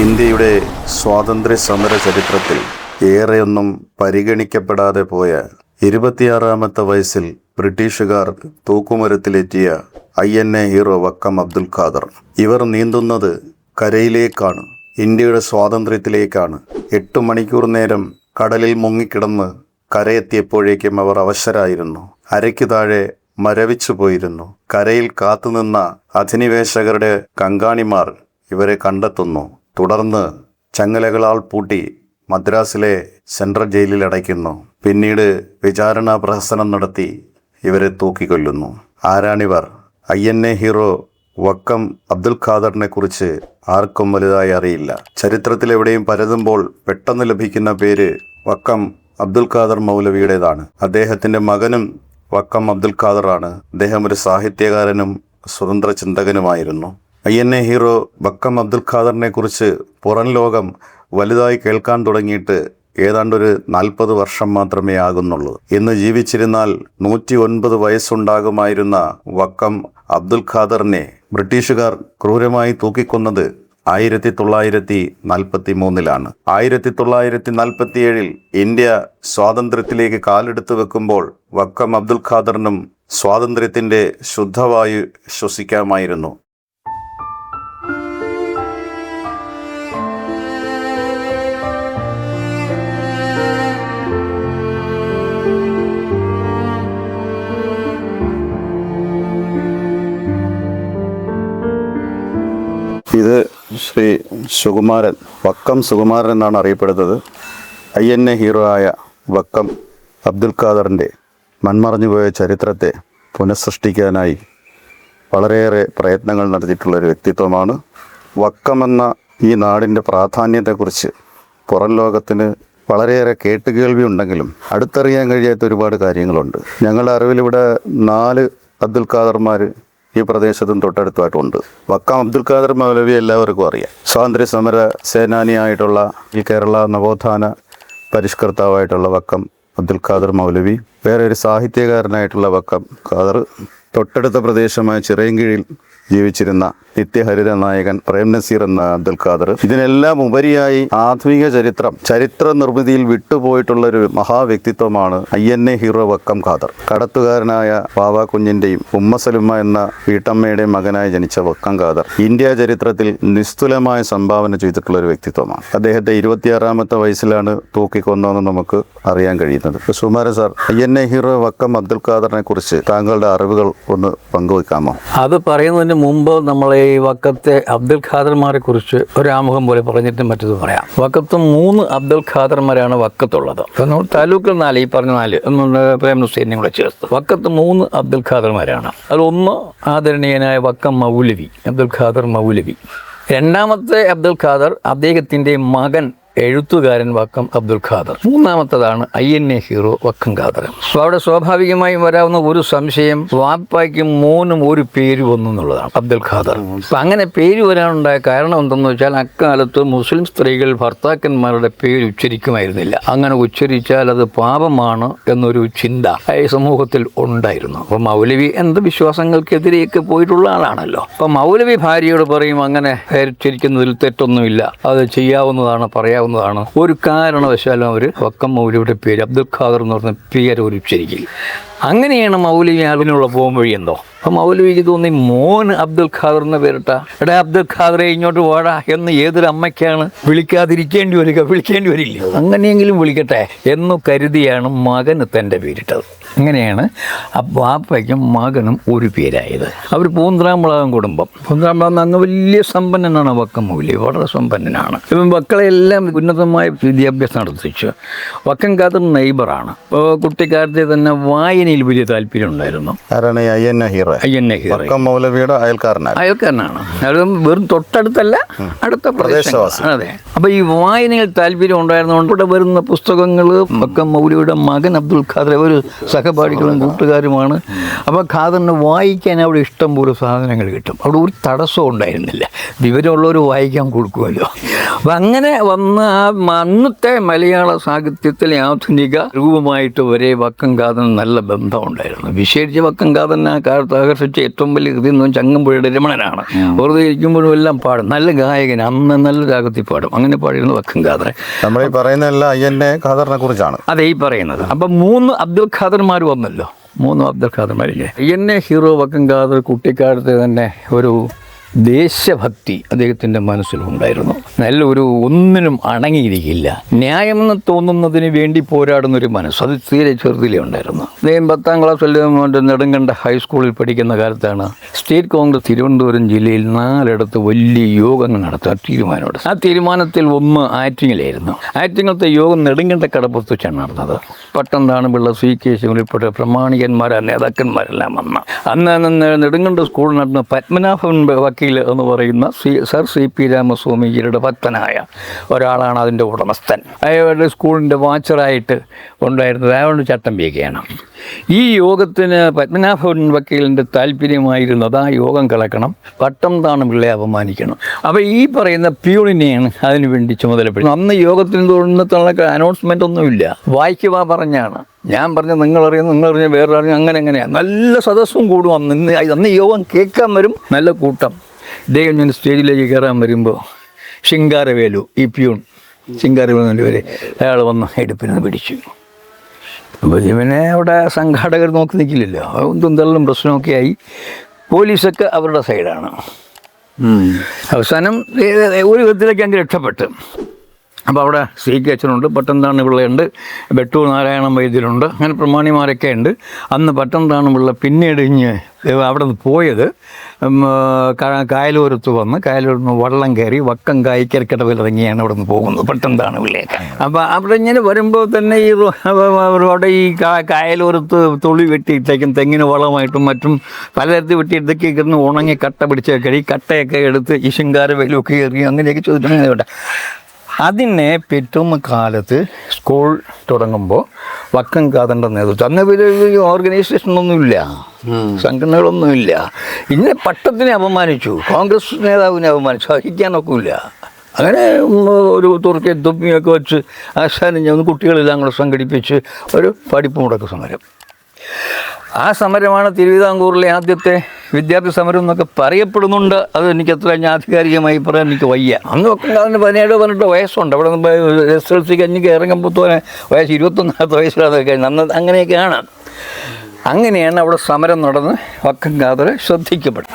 ഇന്ത്യയുടെ സ്വാതന്ത്ര്യ സമര ചരിത്രത്തിൽ ഏറെയൊന്നും പരിഗണിക്കപ്പെടാതെ പോയ 26-ാമത്തെ വയസ്സിൽ ബ്രിട്ടീഷുകാർ തൂക്കുമരത്തിലേറ്റിയ INA ഹീറോ വക്കം അബ്ദുൽ ഖാദർ. ഇവർ നീന്തുന്നത് കരയിലേക്കാണ്, ഇന്ത്യയുടെ സ്വാതന്ത്ര്യത്തിലേക്കാണ്. 8 മണിക്കൂർ നേരം കടലിൽ മുങ്ങിക്കിടന്ന് കരയെത്തിയപ്പോഴേക്കും അവർ അവശരായിരുന്നു. അരയ്ക്ക് താഴെ മരവിച്ചു പോയിരുന്നു. കരയിൽ കാത്തുനിന്ന അധിനിവേശകരുടെ കങ്കാണിമാർ ഇവരെ കണ്ടെത്തുന്നു. തുടർന്ന് ചങ്ങലകളാൽ പൂട്ടി മദ്രാസിലെ സെൻട്രൽ ജയിലിൽ അടയ്ക്കുന്നു. പിന്നീട് വിചാരണാ പ്രഹസനം നടത്തി ഇവരെ തൂക്കിക്കൊല്ലുന്നു. ആരാണിവർ? INA ഹീറോ വക്കം അബ്ദുൽ ഖാദറിനെ കുറിച്ച് ആർക്കും വലുതായി അറിയില്ല. ചരിത്രത്തിലെവിടെയും പരതുമ്പോൾ പെട്ടെന്ന് ലഭിക്കുന്ന പേര് വക്കം അബ്ദുൽ ഖാദർ മൗലവിയുടേതാണ്. അദ്ദേഹത്തിൻ്റെ മകനും വക്കം അബ്ദുൽ ഖാദറാണ്. അദ്ദേഹം ഒരു സാഹിത്യകാരനും സ്വതന്ത്ര ചിന്തകനുമായിരുന്നു. INA ഹീറോ വക്കം അബ്ദുൽ ഖാദറിനെ കുറിച്ച് പുറം ലോകം വലുതായി കേൾക്കാൻ തുടങ്ങിയിട്ട് ഏതാണ്ടൊരു 40 വർഷം മാത്രമേ ആകുന്നുള്ളൂ. ഇന്ന് ജീവിച്ചിരുന്നാൽ 109 വയസ്സുണ്ടാകുമായിരുന്ന വക്കം അബ്ദുൽ ഖാദറിനെ ബ്രിട്ടീഷുകാർ ക്രൂരമായി തൂക്കിക്കൊന്നത് 1943-ലാണ്. 1947 ഇന്ത്യ സ്വാതന്ത്ര്യത്തിലേക്ക് കാലെടുത്ത് വെക്കുമ്പോൾ വക്കം അബ്ദുൽ ഖാദറിനും സ്വാതന്ത്ര്യത്തിൻ്റെ ശുദ്ധവായു ശ്വസിക്കാമായിരുന്നു. ഇത് ശ്രീ സുകുമാരൻ, വക്കം സുകുമാരൻ എന്നാണ് അറിയപ്പെടുന്നത്. INA ഹീറോ ആയ വക്കം അബ്ദുൽ ഖാദറിൻ്റെ മൺമറഞ്ഞുപോയ ചരിത്രത്തെ പുനഃസൃഷ്ടിക്കാനായി വളരെയേറെ പ്രയത്നങ്ങൾ നടത്തിയിട്ടുള്ളൊരു വ്യക്തിത്വമാണ്. വക്കം എന്ന ഈ നാടിൻ്റെ പ്രാധാന്യത്തെക്കുറിച്ച് പുറം ലോകത്തിന് വളരെയേറെ കേട്ടുകേൾവി ഉണ്ടെങ്കിലും അടുത്തറിയാൻ കഴിയാത്ത ഒരുപാട് കാര്യങ്ങളുണ്ട്. ഞങ്ങളുടെ അറിവിലിവിടെ 4 അബ്ദുൽ ഖാദർമാർ ഈ പ്രദേശത്തും തൊട്ടടുത്തുമായിട്ടുണ്ട്. വക്കം അബ്ദുൽ ഖാദർ മൗലവി എല്ലാവർക്കും അറിയാം. സ്വാതന്ത്ര്യ സമര സേനാനിയായിട്ടുള്ള ഈ കേരള നവോത്ഥാന പരിഷ്കർത്താവായിട്ടുള്ള വക്കം അബ്ദുൽ ഖാദർ മൗലവി, വേറെ ഒരു സാഹിത്യകാരനായിട്ടുള്ള വക്കം ഖാദർ, തൊട്ടടുത്ത പ്രദേശമായ ചിറയൻകീഴിൽ ജീവിച്ചിരുന്ന നിത്യഹരിത നായകൻ പ്രേം നസീർ എന്ന അബ്ദുൽ ഖാദർ. ഇതിനെല്ലാം ഉപരിയായി ആധുനിക ചരിത്ര നിർമ്മിതിയിൽ വിട്ടുപോയിട്ടുള്ളൊരു മഹാവ്യക്തിത്വമാണ് INA ഹീറോ വക്കം ഖാദർ. കടത്തുകാരനായ വാവ കുഞ്ഞിൻ്റെയും ഉമ്മ സലുമ എന്ന വീട്ടമ്മയുടെയും മകനായി ജനിച്ച വക്കം ഖാദർ ഇന്ത്യ ചരിത്രത്തിൽ നിസ്തുലമായ സംഭാവന ചെയ്തിട്ടുള്ളൊരു വ്യക്തിത്വമാണ്. അദ്ദേഹത്തെ 26-ാമത്തെ വയസ്സിലാണ് തൂക്കിക്കൊന്നതെന്ന് നമുക്ക് അറിയാൻ കഴിയുന്നത്. Sukumaran sir, INA hero Vakkom Abdul ഖാദറിനെ കുറിച്ച് താങ്കളുടെ അറിവുകൾ ഒന്ന് പങ്കുവെക്കാമോ? അത് പറയുന്നതിന് മുമ്പ് നമ്മൾ ഈ വക്കത്തെ അബ്ദുൽ ഖാദർമാരെ കുറിച്ച് ഒരാമുഖം പോലെ പറഞ്ഞിട്ട് മറ്റത് പറയാം. വക്കത്ത് 3 അബ്ദുൽ ഖാദർമാരാണ് വക്കത്തുള്ളത്. നമ്മൾ താലൂക്കിൽ 4, ഈ പറഞ്ഞ 4 പ്രേം നസീറിനെ കൂടെ ചേർത്ത് വക്കത്ത് 3 അബ്ദുൽ ഖാദർമാരാണ്. അതിലൊന്ന് ആദരണീയനായ വക്കം മൗലവി, അബ്ദുൽ ഖാദർ മൗലവി. രണ്ടാമത്തെ അബ്ദുൽ ഖാദർ അദ്ദേഹത്തിൻ്റെ മകൻ എഴുത്തുകാരൻ വക്കം അബ്ദുൽ ഖാദർ. മൂന്നാമത്തതാണ് INA ഹീറോ വക്കം ഖാദർ. അപ്പോൾ അവിടെ സ്വാഭാവികമായും വരാവുന്ന ഒരു സംശയം, വാപ്പായ്ക്കും മോനും ഒരു പേര് വന്നു എന്നുള്ളതാണ്, അബ്ദുൽ ഖാദർ. അപ്പം അങ്ങനെ പേര് വരാനുണ്ടായ കാരണം എന്തെന്ന് വെച്ചാൽ അക്കാലത്ത് മുസ്ലിം സ്ത്രീകൾ ഭർത്താക്കന്മാരുടെ പേര് ഉച്ചരിക്കുമായിരുന്നില്ല. അങ്ങനെ ഉച്ചരിച്ചാൽ അത് പാപമാണ് എന്നൊരു ചിന്ത ഈ സമൂഹത്തിൽ ഉണ്ടായിരുന്നു. അപ്പം മൗലവി വിശ്വാസങ്ങൾക്കെതിരെയൊക്കെ പോയിട്ടുള്ള ആളാണല്ലോ. അപ്പം മൗലവി ഭാര്യയോട് പറയും, അങ്ങനെ പേരുച്ചരിക്കുന്നതിൽ തെറ്റൊന്നുമില്ല, അത് ചെയ്യാവുന്നതാണ്, പറയാവുന്നതാണ്. ഒരു കാരണവശാലും അവർ വക്കം മൗലവിയുടെ പേര് അബ്ദുൽ ഖാദർ എന്ന് പറഞ്ഞ പേര് ഒരു ഉച്ചരിക്കില്ല. അങ്ങനെയാണ് മൗലവി അതിനുള്ള പോകുമ്പഴി എന്തോ. അപ്പം മൗലവിക്ക് തോന്നി മോൻ അബ്ദുൽ ഖാദർ എന്ന പേരിട്ട, എടാ അബ്ദുൽ ഖാദറെ ഇങ്ങോട്ട് വാടാ എന്ന് ഏതൊരു അമ്മയ്ക്കാണ് വിളിക്കാതിരിക്കേണ്ടി വരില്ലേ, അങ്ങനെയെങ്കിലും വിളിക്കട്ടെ എന്നു കരുതിയാണ് മകന് തൻ്റെ പേരിട്ടത്. അങ്ങനെയാണ് വാപ്പയ്ക്കും മകനും ഒരു പേരായത്. അവർ പൂന്തറാമ്പളാകം കുടുംബം. പൂന്തറാമ്പളാകം അങ്ങ് വലിയ സമ്പന്നനാണ് വക്കം മൗലവി, വളരെ സമ്പന്നനാണ്. ഇപ്പം മക്കളെല്ലാം ഉന്നതമായ വിദ്യാഭ്യാസം നടത്തിച്ചു. വക്കം ഖാദർ നെയ്ബറാണ്. കുട്ടിക്കാലത്തെ തന്നെ വായനയിൽ വലിയ താല്പര്യം ഉണ്ടായിരുന്നു. INA ഹീറോ വക്കം മൗലവിയുടെ അയൽക്കാരനാണ്. അത് വെറും തൊട്ടടുത്തല്ല, അടുത്ത പ്രദേശവാസി. അതെ. അപ്പോൾ ഈ വായനയിൽ താല്പര്യം ഉണ്ടായിരുന്നതുകൊണ്ട് ഇവിടെ വരുന്ന പുസ്തകങ്ങൾ വക്കം മൗലവിയുടെ മകൻ അബ്ദുൽ ഖാദർ ഒരു സഹപാഠികളും കൂട്ടുകാരുമാണ്. അപ്പോൾ ഖാദറിന് വായിക്കാൻ അവിടെ ഇഷ്ടം പോലെ സാധനങ്ങൾ കിട്ടും. അവിടെ ഒരു തടസ്സവും ഉണ്ടായിരുന്നില്ല. വിവരമുള്ളവർ വായിക്കാൻ കൊടുക്കുമല്ലോ. അപ്പം അങ്ങനെ വന്ന അന്നത്തെ മലയാള സാഹിത്യത്തിലെ ആധുനിക രൂപമായിട്ട് വരെ വക്കം കാതന് നല്ല ബന്ധമുണ്ടായിരുന്നു. വിശേഷിച്ച് വക്കം കാതൻ ആ കാലത്ത് ആകർഷിച്ച ഏറ്റവും വലിയ കൃതി എന്ന് വെച്ചാൽ ചങ്ങമ്പുഴയുടെ രമണനാണ്. വെറുതെ ഇരിക്കുമ്പോഴും എല്ലാം പാടും. നല്ല ഗായകൻ, അന്ന് നല്ല രാഗത്തിൽ പാടും. അങ്ങനെ പാടിയിരുന്നു വക്കം കാതർ. നമ്മൾ ഈ പറയുന്നതെല്ലാം അയ്യന്നെ ഖാദറിനെ കുറിച്ചാണ്. അതെ ഈ പറയുന്നത്. അപ്പം 3 അബ്ദുൽ ഖാദർമാർ വന്നല്ലോ. 3 അബ്ദുൽ ഖാദർമാരില്ലേ. എന്നെ ഹീറോ വക്കം ഖാദർ കുട്ടിക്കാലത്ത് തന്നെ ഒരു ദേശഭക്തി അദ്ദേഹത്തിൻ്റെ മനസ്സിലുണ്ടായിരുന്നു. നല്ലൊരു ഒന്നിനും അടങ്ങിയിരിക്കില്ല. ന്യായമെന്ന് തോന്നുന്നതിന് വേണ്ടി പോരാടുന്നൊരു മനസ്സ് അത് തീരെ ചെറുതിലേ ഉണ്ടായിരുന്നു. അദ്ദേഹം 10ാം ക്ലാസ്സിൽ നെടുങ്കണ്ട ഹൈസ്കൂളിൽ പഠിക്കുന്ന കാലത്താണ് സ്റ്റേറ്റ് കോൺഗ്രസ് തിരുവനന്തപുരം ജില്ലയിൽ 4 വലിയ യോഗങ്ങൾ നടത്താൻ തീരുമാനമെടുത്തു. ആ തീരുമാനത്തിൽ ഒന്ന് ആറ്റിങ്ങിലായിരുന്നു. ആറ്റിങ്ങലത്തെ യോഗം നെടുങ്കണ്ട കടപ്പുറത്ത് വെച്ചാണ് നടന്നത്. പട്ടംതാണുപിള്ള, CK ശിവൻ ഉൾപ്പെടെ പ്രമാണികന്മാരായ നേതാക്കന്മാരെല്ലാം വന്ന അന്ന് നെടുങ്കണ്ട സ്കൂൾ നടന്ന പത്മനാഭൻ വക്കീൽ എന്ന് പറയുന്ന സർ CP രാമസ്വാമിജിയുടെ ഭക്തനായ ഒരാളാണ് അതിൻ്റെ ഉടമസ്ഥൻ. അയാളുടെ സ്കൂളിൻ്റെ വാച്ചറായിട്ട് ഉണ്ടായിരുന്നത് അയാളുടെ ചട്ടം വീക്കുകയാണ്. ഈ യോഗത്തിന് പത്മനാഭൻ വക്കീലിൻ്റെ താല്പര്യമായിരുന്നത് ആ യോഗം കളക്കണം, പട്ടംതാണുപിള്ളയെ അപമാനിക്കണം. അപ്പോൾ ഈ പറയുന്ന പ്യൂണിനെയാണ് അതിനുവേണ്ടി ചുമതലപ്പെടുന്നത്. അന്ന് യോഗത്തിന് തുടർന്നുള്ള അനൗൺസ്മെൻ്റ് ഒന്നുമില്ല, വായിക്കുക പറഞ്ഞാണ്. ഞാൻ പറഞ്ഞു നിങ്ങളറിഞ്ഞ വേറെ അറിഞ്ഞു, അങ്ങനെയാണ്. നല്ല സദസ്സും കൂടും അന്ന് യോഗം കേൾക്കാൻ വരും നല്ല കൂട്ടം. ഇദ്ദേഹം ഞാൻ സ്റ്റേജിലേക്ക് കയറാൻ വരുമ്പോൾ ശിങ്കാരവേലു, ഈ പ്യൂൺ ശിങ്കാരവേലു വരെ അയാൾ വന്ന് എടുപ്പിന് പിടിച്ചു. അപ്പോൾ ഇവനെ അവിടെ സംഘാടകർ നോക്കി നിൽക്കില്ലല്ലോ. ഒന്നും തള്ളും പ്രശ്നമൊക്കെ ആയി. പോലീസൊക്കെ അവരുടെ സൈഡാണ്. അവസാനം ഒരു വിധത്തിലേക്ക് അങ്ങ് രക്ഷപ്പെട്ട്. അപ്പോൾ അവിടെ CK അച്ഛനുണ്ട്, പട്ടംതാണുപിള്ളയുണ്ട്, വെട്ടൂർ നാരായണൻ വൈദ്യരുണ്ട്, അങ്ങനെ പ്രമാണിമാരൊക്കെ ഉണ്ട്. അന്ന് പട്ടംതാണുപിള്ള പിന്നീട് അവിടെ നിന്ന് പോയത് കായലോരത്ത് വന്ന് കായലോരത്ത് വള്ളം കയറി വക്കം കായ്ക്കരക്കടവിലിറങ്ങിയാണ് അവിടെ നിന്ന് പോകുന്നത് പട്ടംതാണുപിള്ളയൊക്കെ. അപ്പോൾ അവിടെ ഇങ്ങനെ വരുമ്പോൾ തന്നെ ഈ അവിടെ ഈ കായലോരത്ത് തൊളി വെട്ടിയിട്ടേക്കും തെങ്ങിന് വളമായിട്ടും മറ്റും പലതരത്തിൽ വെട്ടിയിട്ടൊക്കെ ഇരുന്ന് ഉണങ്ങി കട്ട പിടിച്ചൊക്കെ ഈ കട്ടയൊക്കെ എടുത്ത് ഈ ശിങ്കാരവേലൊക്കെ എറിയും, അങ്ങനെയൊക്കെ ചോദിച്ചിട്ടുണ്ട്. അതിനെ പിറ്റൊന്ന് കാലത്ത് സ്കൂൾ തുടങ്ങുമ്പോൾ വക്കം കാതൻ്റെ നേതൃത്വം, അന്ന് ഓർഗനൈസേഷനൊന്നുമില്ല, സംഘടനകളൊന്നുമില്ല. ഇങ്ങനെ പട്ടത്തിനെ അപമാനിച്ചു, കോൺഗ്രസ് നേതാവിനെ അപമാനിച്ചു, സഹിക്കാനൊക്കില്ല. അങ്ങനെ ഒരു തുറക്കെ തൊപ്പിയൊക്കെ വെച്ച് ആശാനും ഞാൻ കുട്ടികളെല്ലാം കൂടെ സംഘടിപ്പിച്ച് ഒരു പഠിപ്പ് മുടക്ക് സമരം. ആ സമരമാണ് തിരുവിതാംകൂറിലെ ആദ്യത്തെ വിദ്യാർത്ഥി സമരം എന്നൊക്കെ പറയപ്പെടുന്നുണ്ട്. അത് എനിക്ക് അത്ര ആധികാരികമായി പറയാൻ എനിക്ക് വയ്യ. അന്ന് വക്കം കാതന് 17-18 വയസ്സുണ്ട്. അവിടെ നിന്ന് SLC കഴിഞ്ഞ് ഇറങ്ങുമ്പോൾ വയസ്സ് 21 വയസ്സിലതൊക്കെ അന്ന് അങ്ങനെയൊക്കെയാണ്. അങ്ങനെയാണ് അവിടെ സമരം നടന്ന് വക്കം കാതർ ശ്രദ്ധിക്കപ്പെട്ടത്.